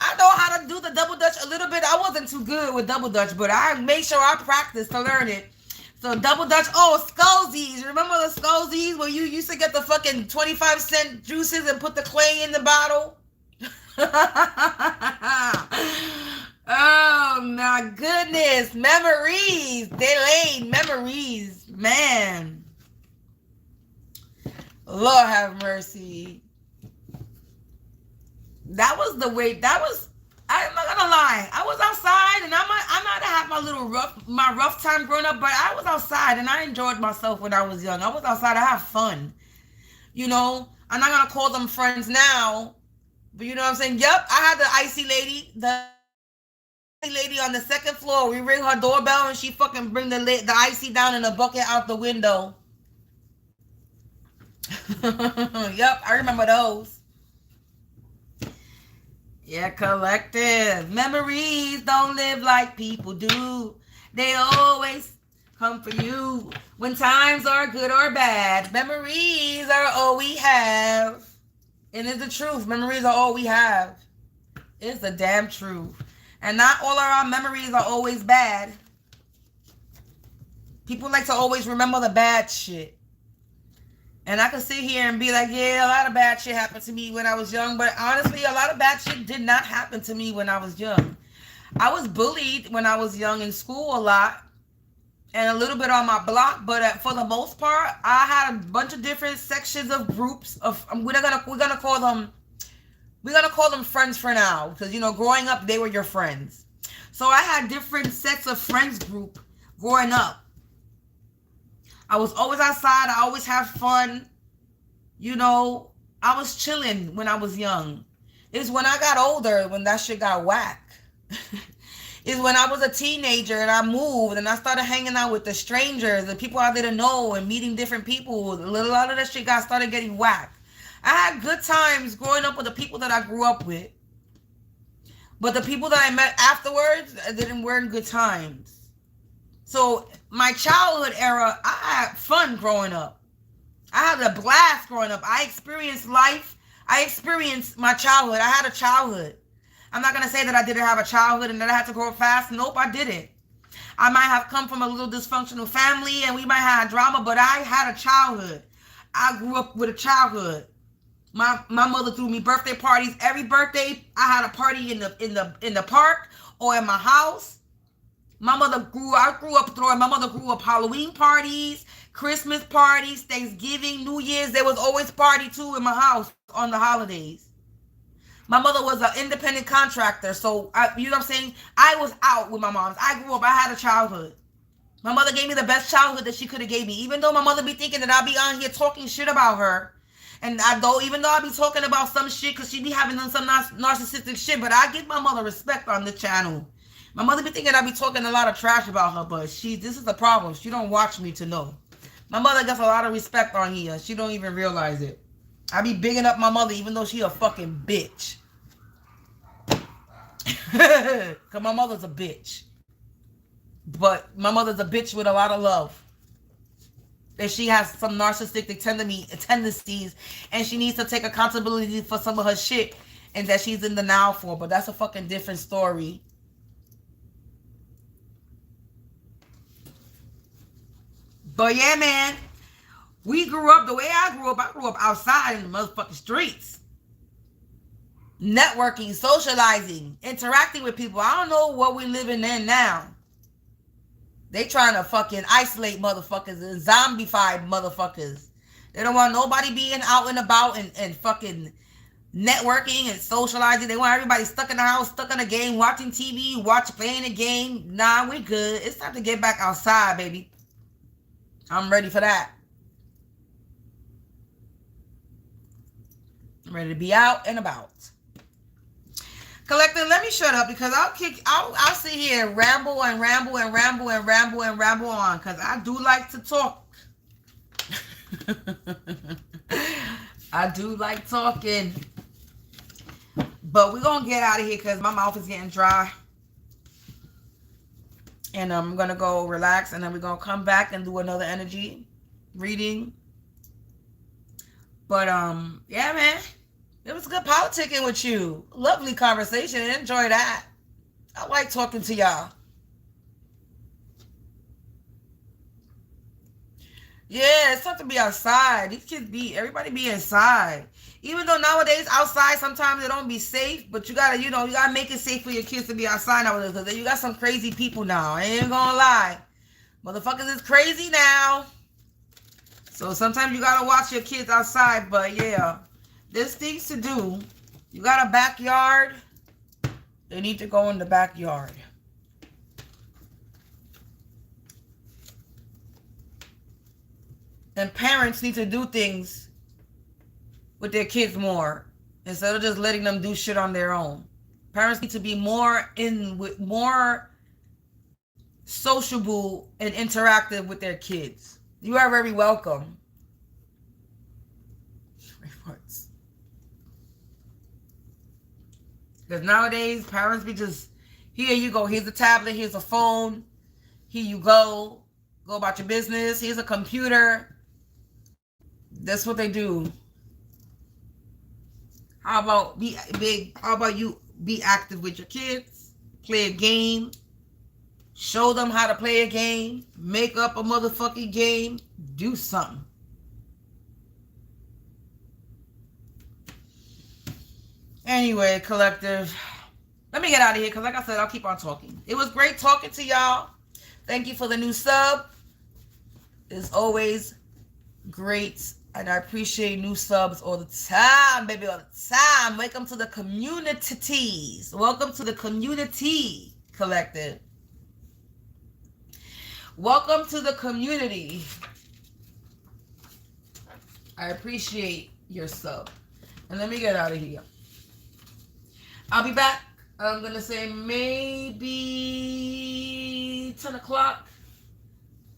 I know how to do the double dutch a little bit. I wasn't too good with double dutch, but I made sure I practiced to learn it. So double dutch, scozies. Remember the scozies where you used to get the fucking 25-cent juices and put the clay in the bottle? Oh my goodness. Memories. Delayed memories. Man. Lord have mercy. That was the way, I'm not gonna lie. I was outside and I might have had my rough time growing up, but I was outside and I enjoyed myself when I was young. I was outside, I have fun. You know, I'm not gonna call them friends now, but you know what I'm saying? Yep, I had the icy lady, on the second floor. We ring her doorbell and she fucking bring the icy down in a bucket out the window. Yep, I remember those. Yeah, collective. Memories don't live like people do. They always come for you. When times are good or bad, memories are all we have. And it's the truth. Memories are all we have. It's the damn truth. And not all of our memories are always bad. People like to always remember the bad shit. And I can sit here and be like, yeah, a lot of bad shit happened to me when I was young. But honestly, a lot of bad shit did not happen to me when I was young. I was bullied when I was young in school a lot. And a little bit on my block. But for the most part, I had a bunch of different sections of groups. We're gonna call them friends for now. Because, you know, growing up, they were your friends. So I had different sets of friends group growing up. I was always outside. I always had fun. You know, I was chilling when I was young. It's when I got older when that shit got whack. It's when I was a teenager and I moved and I started hanging out with the strangers and people I didn't know and meeting different people. A lot of that shit started getting whack. I had good times growing up with the people that I grew up with. But the people that I met afterwards, weren't good times. So my childhood era, I had fun growing up. I had a blast growing up. I experienced life. I experienced my childhood. I had a childhood. I'm not going to say that I didn't have a childhood and that I had to grow up fast. Nope, I didn't. I might have come from a little dysfunctional family and we might have drama, but I had a childhood. I grew up with a childhood. My mother threw me birthday parties. Every birthday, I had a party in the park or in my house. My mother grew up Halloween parties, Christmas parties, Thanksgiving, New Year's. There was always party too in my house on the holidays. My mother was an independent contractor. So, you know what I'm saying? I was out with my moms. I grew up. I had a childhood. My mother gave me the best childhood that she could have gave me. Even though my mother be thinking that I'll be on here talking shit about her. And even though I be talking about some shit because she be having some narcissistic shit. But I give my mother respect on the channel. My mother be thinking I be talking a lot of trash about her, but this is the problem. She don't watch me to know. My mother gets a lot of respect on here. She don't even realize it. I be bigging up my mother even though she a fucking bitch. Because my mother's a bitch. But my mother's a bitch with a lot of love. And she has some narcissistic tendencies and she needs to take accountability for some of her shit and that she's in the now for. But that's a fucking different story. But yeah, man, we grew up the way I grew up outside in the motherfucking streets. Networking, socializing, interacting with people. I don't know what we're living in now. They trying to fucking isolate motherfuckers and zombify motherfuckers. They don't want nobody being out and about and fucking networking and socializing. They want everybody stuck in the house, stuck in a game, watching TV, playing a game. Nah, we good. It's time to get back outside, baby. I'm ready for that. I'm ready to be out and about. Collective, let me shut up because I'll sit here and ramble and ramble and ramble and ramble and ramble on because I do like to talk. I do like talking. But we're going to get out of here because my mouth is getting dry. And I'm going to go relax and then we're going to come back and do another energy reading. But yeah, man. It was good politicking with you. Lovely conversation. Enjoy that. I like talking to y'all. Yeah, it's something to be outside. These kids everybody be inside. Even though nowadays outside sometimes it don't be safe, but you gotta, you gotta make it safe for your kids to be outside nowadays because you got some crazy people now. I ain't gonna lie. Motherfuckers is crazy now. So sometimes you gotta watch your kids outside, but yeah. There's things to do. You got a backyard. They need to go in the backyard. And parents need to do things with their kids more instead of just letting them do shit on their own. Parents need to be more sociable and interactive with their kids. You are very welcome. Because nowadays, parents be just, here you go. Here's a tablet. Here's a phone. Here you go. Go about your business. Here's a computer. That's what they do. How about you be active with your kids? Play a game. Show them how to play a game. Make up a motherfucking game. Do something. Anyway, collective, let me get out of here because like I said, I'll keep on talking. It was great talking to y'all. Thank you for the new sub. It's always great. And I appreciate new subs all the time, baby, all the time. Welcome to the communities. Welcome to the community, collective. Welcome to the community. I appreciate your sub. And let me get out of here. I'll be back. I'm going to say maybe 10 o'clock.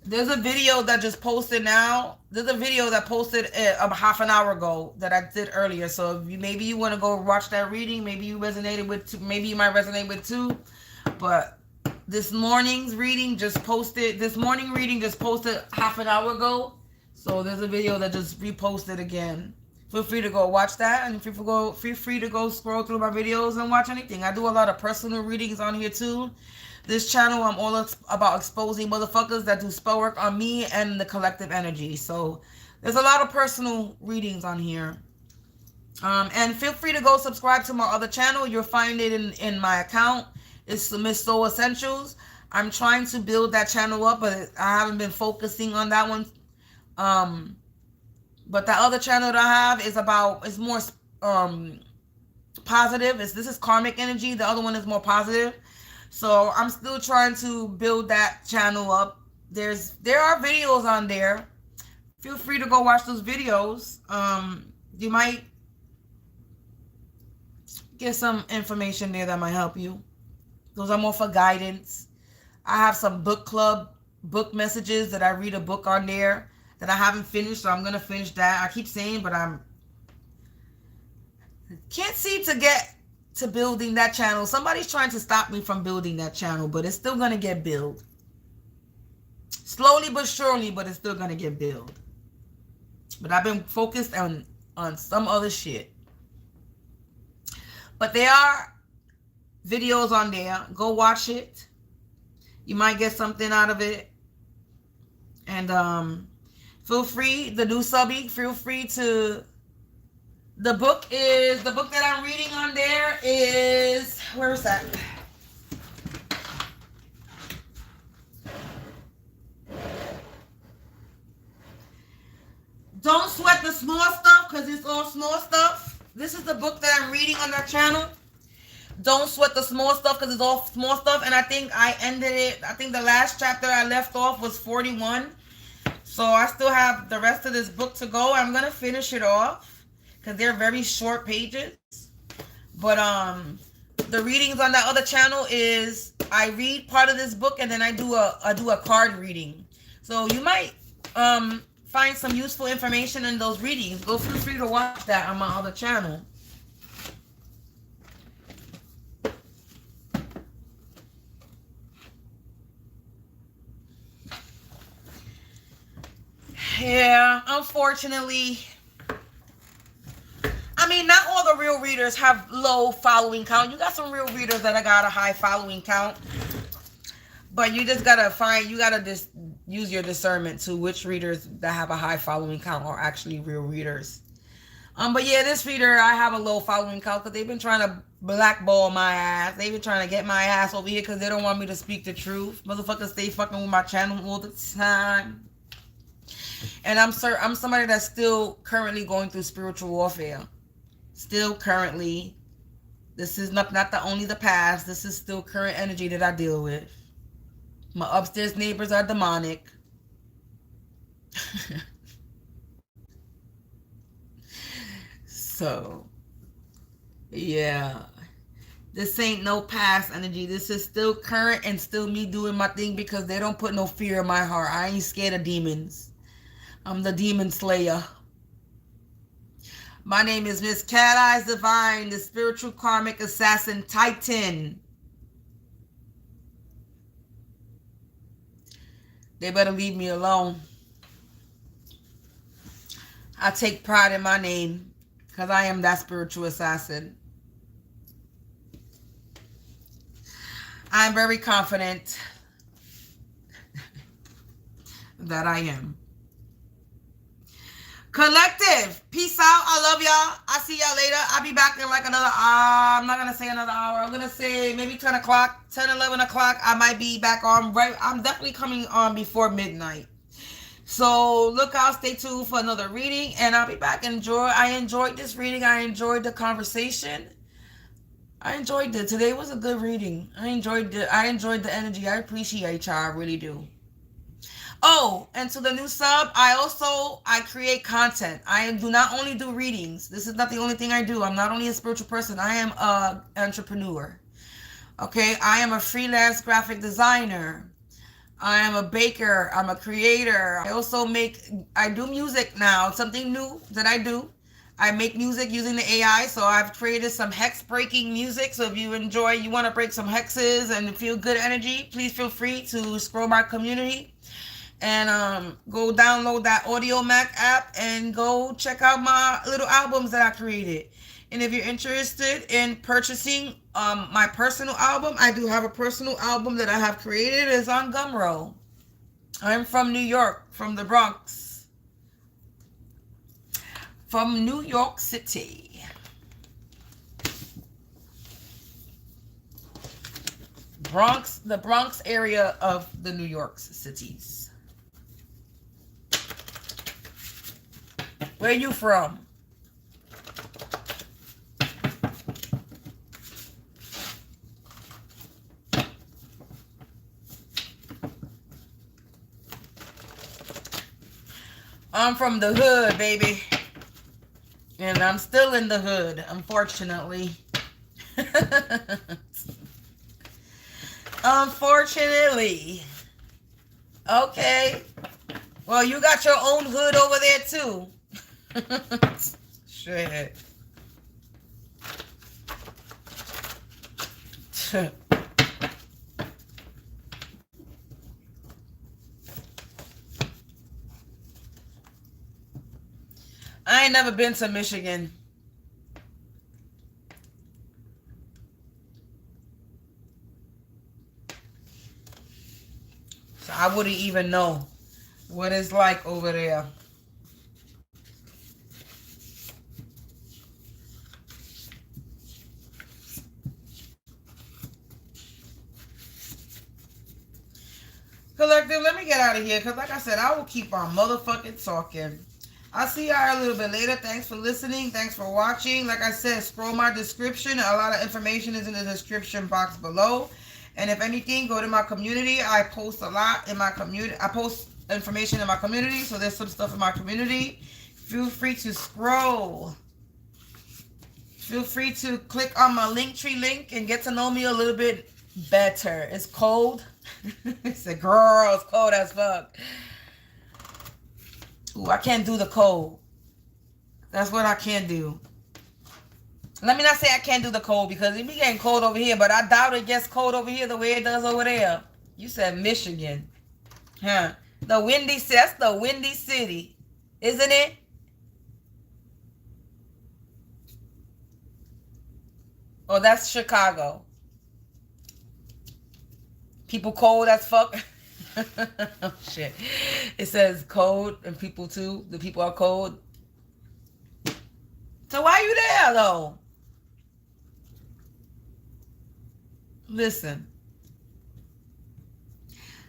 There's a video that just posted now. There's a video that posted about half an hour ago that I did earlier. So if maybe you want to go watch that reading. Maybe you resonated with maybe you might resonate with too. But this morning's reading just posted. This morning reading just posted half an hour ago. So there's a video that just reposted again. Feel free to go watch that and feel free to go scroll through my videos and watch anything. I do a lot of personal readings on here too. This channel, I'm all about exposing motherfuckers that do spell work on me and the collective energy. So there's a lot of personal readings on here. And feel free to go subscribe to my other channel. You'll find it in my account. It's Miss Soul Essentials. I'm trying to build that channel up, but I haven't been focusing on that one. But the other channel that I have is more positive. This is karmic energy. The other one is more positive. So I'm still trying to build that channel up. There are videos on there. Feel free to go watch those videos. You might get some information there that might help you. Those are more for guidance. I have some book club book messages that I read a book on there that I haven't finished, so I'm going to finish that. I keep saying, but can't seem to get to building that channel. Somebody's trying to stop me from building that channel, but it's still going to get built. Slowly but surely, but it's still going to get built. But I've been focused on some other shit. But there are videos on there. Go watch it. You might get something out of it. And feel free, the new subby, feel free to, the book that I'm reading on there is, where is that? Don't sweat the small stuff because it's all small stuff. This is the book that I'm reading on that channel. Don't sweat the small stuff because it's all small stuff. And I think I ended it, I think the last chapter I left off was 41. So I still have the rest of this book to go. I'm going to finish it off. because they're very short pages. But the readings on that other channel is I read part of this book and then I do a card reading. So you might find some useful information in those readings. Go feel free to watch that on my other channel. Yeah, unfortunately, I mean, not all the real readers have low following count. You got some real readers that got a high following count. But you just gotta just use your discernment to which readers that have a high following count are actually real readers. But yeah, this reader, I have a low following count because they've been trying to blackball my ass. They've been trying to get my ass over here because they don't want me to speak the truth. Motherfuckers stay fucking with my channel all the time. And I'm somebody that's still currently going through spiritual warfare. Still currently. This is not only the past. This is still current energy that I deal with. My upstairs neighbors are demonic. So, yeah. This ain't no past energy. This is still current and still me doing my thing because they don't put no fear in my heart. I ain't scared of demons. I'm the demon slayer. My name is Mz.Katz, Eyez Divine, the spiritual karmic assassin titan. They better leave me alone. I take pride in my name because I am that spiritual assassin. I'm very confident that I am. Collective, peace out. I love y'all. I see y'all later. I'll be back in like another hour. I'm not going to say another hour. I'm going to say maybe 10 o'clock, 10, 11 o'clock. I might be back on. Right. I'm definitely coming on before midnight. So look out, stay tuned for another reading, and I'll be back. I enjoyed this reading. I enjoyed the conversation. I enjoyed it. Today was a good reading. I enjoyed the energy. I appreciate y'all. I really do. Oh, and to the new sub, I create content. I do not only do readings. This is not the only thing I do. I'm not only a spiritual person. I am an entrepreneur. Okay, I am a freelance graphic designer. I am a baker. I'm a creator. I do music now. It's something new that I do. I make music using the AI, so I've created some hex breaking music. So if you want to break some hexes and feel good energy, please feel free to scroll my community and go download that Audio Mac app and go check out my little albums that I created. And if you're interested in purchasing my personal album, I do have a personal album that I have created. It's on Gumroad. I'm from New York, from the Bronx. From New York City. The Bronx area of the New York cities. Where you from? I'm from the hood, baby. And I'm still in the hood, unfortunately. Unfortunately. Okay. Well, you got your own hood over there, too. Shit. I ain't never been to Michigan. So I wouldn't even know what it's like over there. Collective, let me get out of here because like I said, I will keep on motherfucking talking. I'll see y'all a little bit later. Thanks for listening. Thanks for watching. Like I said, scroll my description. A lot of information is in the description box below. And if anything, go to my community. I post a lot in my community. I post information in my community. So there's some stuff in my community. Feel free to scroll. feel free to click on my Linktree link and get to know me a little bit better. It's cold. It's a girl. It's cold as fuck. Ooh, I can't do the cold. That's what I can't do. Let me not say I can't do the cold because it be getting cold over here, but I doubt it gets cold over here the way it does over there. You said Michigan. Huh. The windy, that's the windy city. Isn't it? Oh, that's Chicago. People cold as fuck. Oh, shit. It says cold and people too. The people are cold. So why you there though? Listen.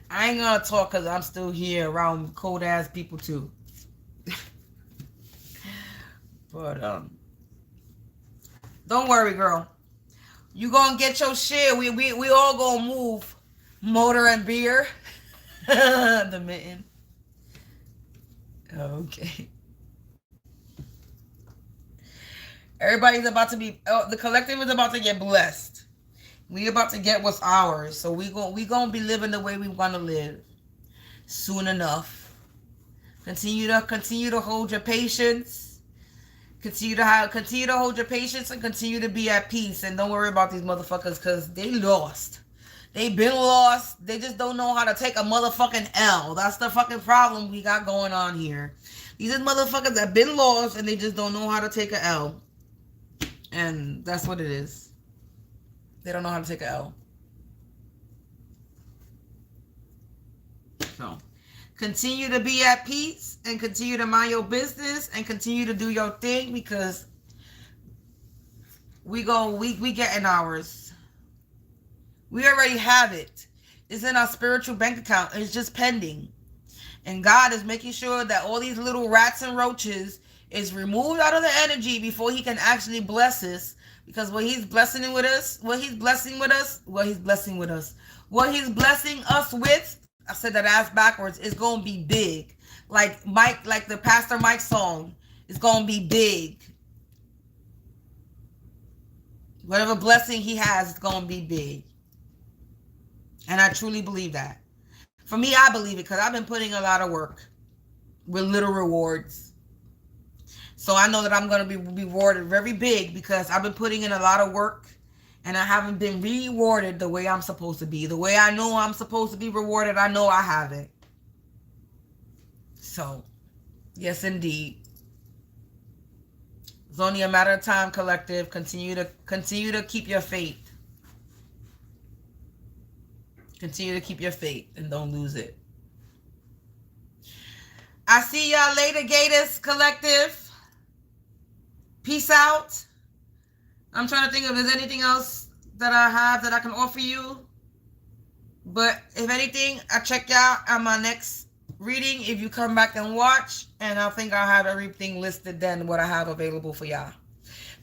I ain't gonna talk because I'm still here around cold ass people too. But don't worry, girl. You gonna get your shit. We all gonna move. Motor and beer. The mitten. Okay. Everybody's about to be. The collective is about to get blessed. We about to get what's ours. So we gonna be living the way we want to live. Soon enough. Continue to hold your patience. Continue to hold your patience and continue to be at peace. And don't worry about these motherfuckers because they lost. They been lost. They just don't know how to take a motherfucking L. That's the fucking problem we got going on here. These are motherfuckers that been lost and they just don't know how to take a L. And that's what it is. They don't know how to take a L. So, continue to be at peace and continue to mind your business and continue to do your thing because we getting ours. We already have it. It's in our spiritual bank account. It's just pending. And God is making sure that all these little rats and roaches is removed out of the energy before he can actually bless us. Because what he's blessing us with, I said that ass backwards, is going to be big. Like the Pastor Mike song, it's going to be big. Whatever blessing he has, it's going to be big. And I truly believe that. For me, I believe it because I've been putting a lot of work with little rewards. So I know that I'm going to be rewarded very big because I've been putting in a lot of work and I haven't been rewarded the way I'm supposed to be. The way I know I'm supposed to be rewarded, I know I haven't. So, yes, indeed. It's only a matter of time, collective. Continue to keep your faith. Continue to keep your faith and don't lose it. I see y'all later, Gators collective. Peace out. I'm trying to think if there's anything else that I have that I can offer you. But if anything, I'll check y'all on my next reading if you come back and watch. And I think I'll have everything listed then, what I have available for y'all.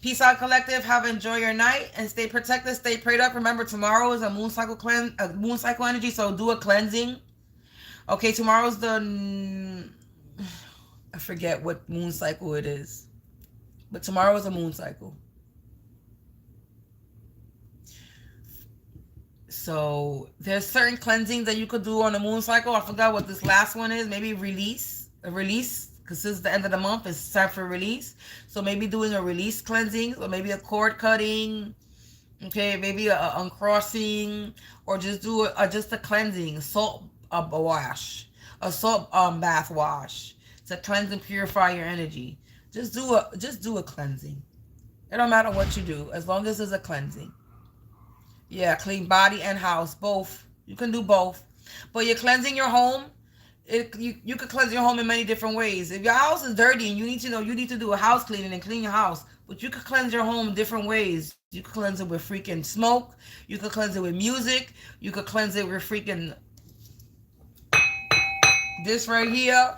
Peace out, collective. Enjoy your night and stay protected, stay prayed up. Remember, tomorrow is a moon cycle energy, so do a cleansing. Okay, tomorrow's I forget what moon cycle it is, but tomorrow is a moon cycle. So there's certain cleansings that you could do on the moon cycle. I forgot what this last one is. Maybe a release. Because this is the end of the month, it's time for release. So maybe doing a release cleansing, or maybe a cord cutting, okay, maybe a uncrossing, or just do just a cleansing, a salt wash, a salt bath wash to cleanse and purify your energy. Just do a cleansing. It don't matter what you do, as long as it's a cleansing. Yeah, clean body and house, both. You can do both, but you're cleansing your home. You could cleanse your home in many different ways. If your house is dirty and you need to do a house cleaning and clean your house, but you could cleanse your home in different ways. You could cleanse it with freaking smoke. You could cleanse it with music. You could cleanse it with freaking this right here.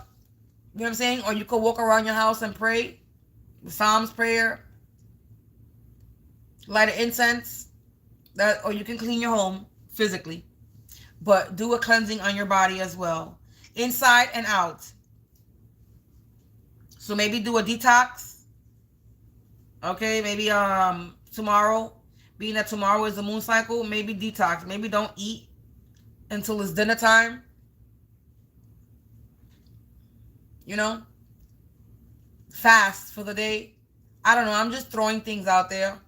You know what I'm saying? Or you could walk around your house and pray. The Psalms prayer. Light an incense. Or you can clean your home physically. But do a cleansing on your body as well. Inside and out. So maybe do a detox. Okay, maybe tomorrow, being that tomorrow is the moon cycle, maybe detox. Maybe don't eat until it's dinner time. You know? Fast for the day. I don't know. I'm just throwing things out there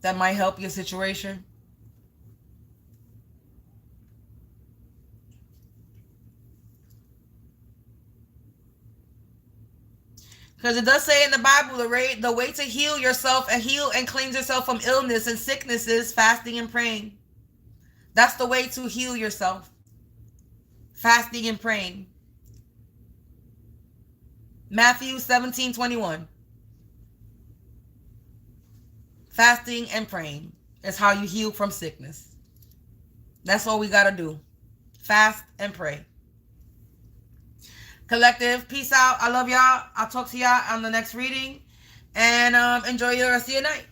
that might help your situation. Because it does say in the Bible, the way to heal yourself and heal and cleanse yourself from illness and sickness is fasting and praying. That's the way to heal yourself. Fasting and praying. Matthew 17:21. Fasting and praying is how you heal from sickness. That's all we got to do. Fast and pray. Collective, peace out. I love y'all. I'll talk to y'all on the next reading. And enjoy the rest of your night.